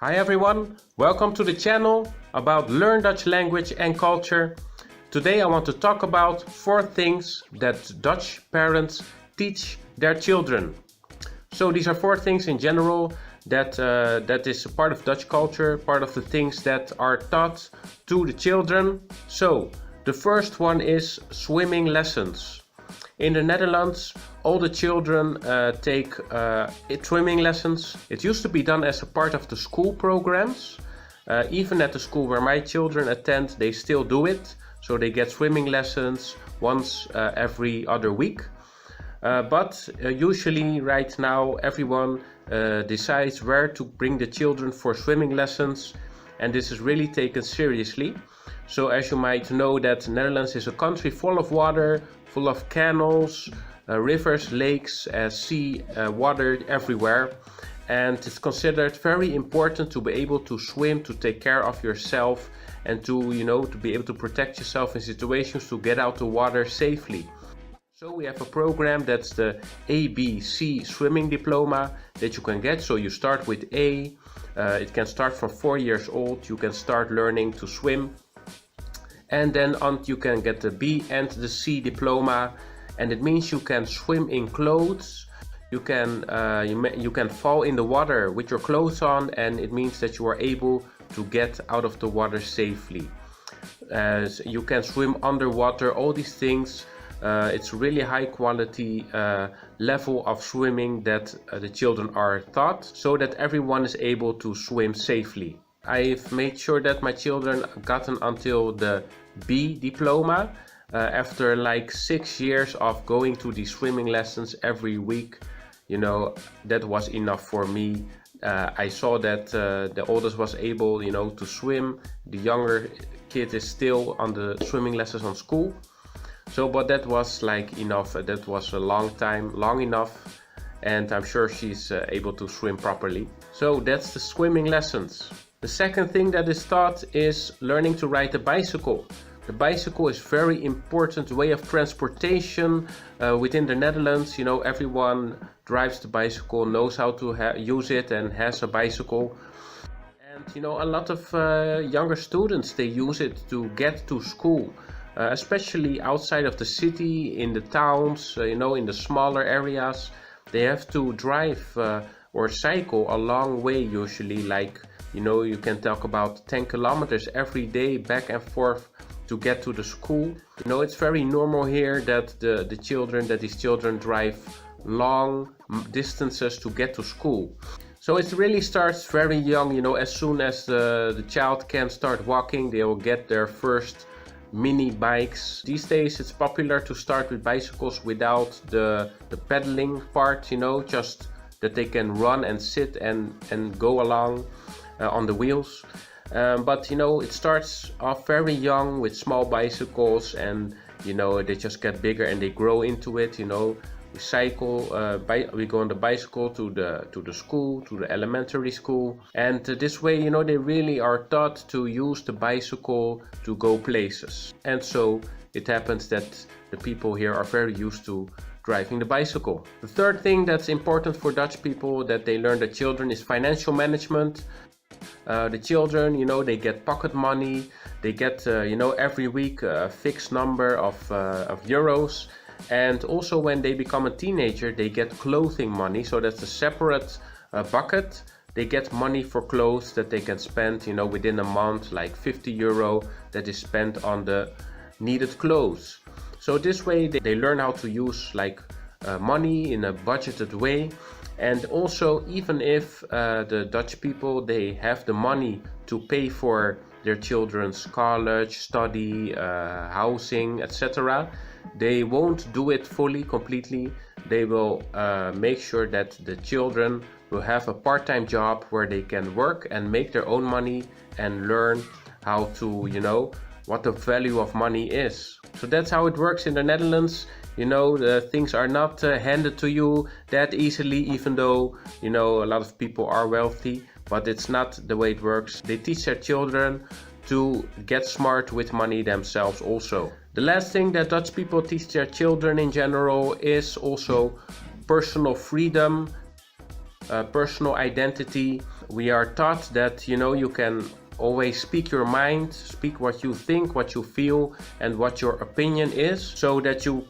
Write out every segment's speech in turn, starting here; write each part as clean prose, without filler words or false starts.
Hi everyone, welcome to the channel about Learn Dutch language and culture. Today I want to talk about 4 things that Dutch parents teach their children. So these are 4 things in general that is a part of Dutch culture, part of the things that are taught to the children. So the first one is swimming lessons. In the Netherlands, all the children take swimming lessons. It used to be done as a part of the school programs. Even at the school where my children attend, they still do it. So they get swimming lessons once every other week. But usually right now everyone decides where to bring the children for swimming lessons, and this is really taken seriously. So as you might know, that Netherlands is a country full of water, full of canals, rivers, lakes, sea, water everywhere, and it's considered very important to be able to swim, to take care of yourself, and to be able to protect yourself in situations, to get out the water safely. So we have a program that's the ABC swimming diploma that you can get. So you start with A, it can start from 4 years old, you can start learning to swim, and then you can get the B and the C diploma, and it means you can swim in clothes. You can fall in the water with your clothes on, and it means that you are able to get out of the water safely. You can swim underwater, all these things. It's really high quality level of swimming that the children are taught, so that everyone is able to swim safely. I've made sure that my children gotten until the B diploma. After like 6 years of going to these swimming lessons every week, that was enough for me. I saw that the oldest was able, to swim. The younger kid is still on the swimming lessons on school. So, but that was like enough. That was a long enough, and I'm sure she's able to swim properly. So that's the swimming lessons. The second thing that is taught is learning to ride a bicycle. The bicycle is very important way of transportation within the Netherlands. Everyone drives the bicycle, knows how to use it, and has a bicycle. And a lot of younger students, they use it to get to school. Especially outside of the city, in the towns, in the smaller areas, they have to drive or cycle a long way usually, like you can talk about 10 kilometers every day back and forth to get to the school. It's very normal here that these children drive long distances to get to school. So it really starts very young. As soon as the child can start walking, they will get their first mini bikes. These days it's popular to start with bicycles without the pedaling part, just that they can run and sit and go along on the wheels. But it starts off very young with small bicycles, and they just get bigger and they grow into it. We cycle, we go on the bicycle to the school, to the elementary school, and this way, they really are taught to use the bicycle to go places. And so it happens that the people here are very used to driving the bicycle. The third thing that's important for Dutch people that they learn, the children, is financial management. The children, they get pocket money. They get, every week a fixed number of euros. And also when they become a teenager, they get clothing money. So that's a separate bucket. They get money for clothes that they can spend, within a month, like 50 euro that is spent on the needed clothes. So this way they learn how to use money in a budgeted way. And also, even if the Dutch people, they have the money to pay for their children's college, study, housing, etc., they won't do it fully, completely. They will make sure that the children will have a part-time job where they can work and make their own money and learn how to, what the value of money is. So that's how it works in the Netherlands. The things are not handed to you that easily, even though, a lot of people are wealthy, but it's not the way it works. They teach their children to get smart with money themselves also. The last thing that Dutch people teach their children in general is also personal freedom. personal identity. We are taught that, you know, you can always speak your mind, speak what you think, what you feel, and what your opinion is, so that you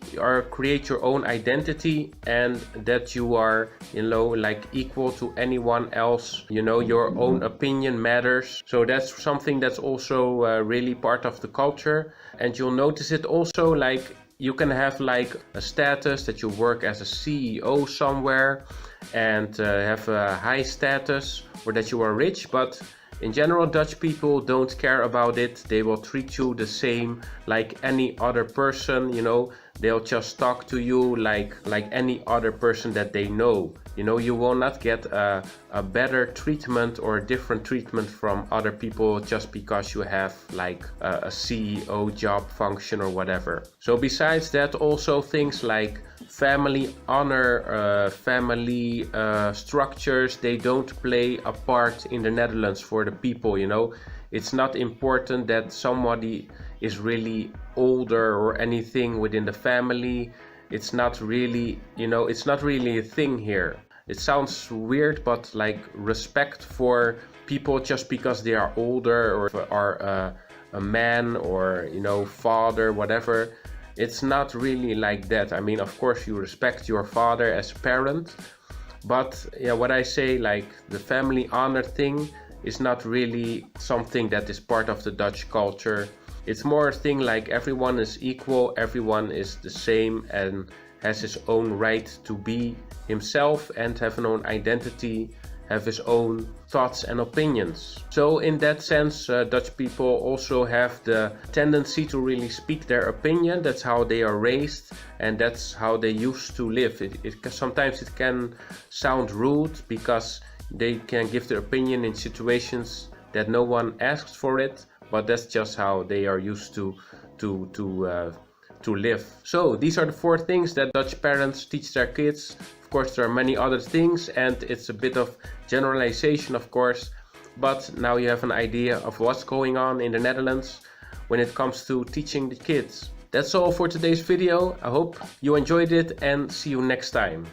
create your own identity and that you are, you know, like equal to anyone else. You know, your own opinion matters. So that's something that's also really part of the culture. And you'll notice it also, like, you can have like a status that you work as a CEO somewhere and have a high status, or that you are rich, but in general, Dutch people don't care about it. They will treat you the same like any other person, you know. They'll just talk to you like any other person that they know. You know, you will not get a better treatment or a different treatment from other people just because you have like a CEO job function or whatever. So besides that, also things like family honor, family structures, they don't play a part in the Netherlands for the people, you know. It's not important that somebody is really older or anything within the family. It's not really, you know, it's not really a thing here. It sounds weird, but like respect for people just because they are older or are a man or, you know, father, whatever. It's not really like that. I mean, of course you respect your father as a parent, but yeah, what I say, like the family honor thing is not really something that is part of the Dutch culture. It's more a thing like everyone is equal, everyone is the same and has his own right to be himself and have an own identity, have his own thoughts and opinions. So in that sense, Dutch people also have the tendency to really speak their opinion. That's how they are raised and that's how they used to live. Sometimes it can sound rude because they can give their opinion in situations that no one asks for it, but that's just how they are used to live. So these are the 4 things that Dutch parents teach their kids. Of course, there are many other things and it's a bit of generalization, of course, but now you have an idea of what's going on in the Netherlands when it comes to teaching the kids. That's all for today's video. I hope you enjoyed it and see you next time.